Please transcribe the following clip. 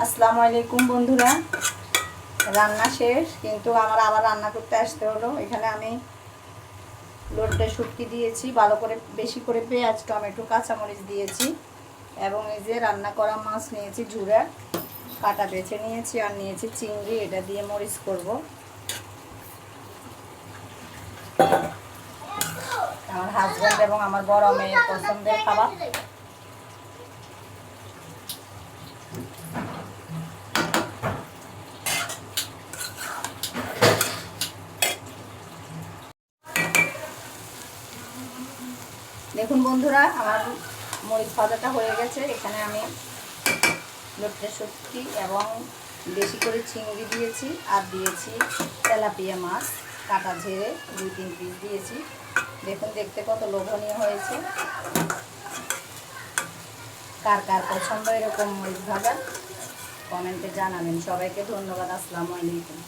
আসসালামু আলাইকুম বন্ধুরা, রান্না শেষ কিন্তু আমার আবার রান্না করতে আসতে হলো। এখানে আমি লোটে শুটকি দিয়েছি, ভালো করে বেশি করে পেঁয়াজ টমেটো কাঁচামরিচ দিয়েছি এবং এই যে রান্না করা মাছ নিয়েছি, ঝুড়া কাটা বেছে নিয়েছি আর নিয়েছি চিংড়ি, এটা দিয়ে মরিচ করব। আমার হাজব্যান্ড এবং আমার বড় মেয়ের পছন্দের খাবার। দেখুন বন্ধুরা, আমার মরিচ ভাজাটা হয়ে গেছে। এখানে আমি লোটে শুটকি এবং বেশি করে চিংড়ি দিয়েছি আর দিয়েছি তেলাপিয়া মাছ কাটা ঝেড়ে 2-3 পিস দিয়েছি। দেখুন দেখতে কত লোভনীয় হয়েছে। কার কার পছন্দ এরকম মরিচ ভাজা কমেন্টে জানাবেন। সবাইকে ধন্যবাদ। আসসালামু আলাইকুম।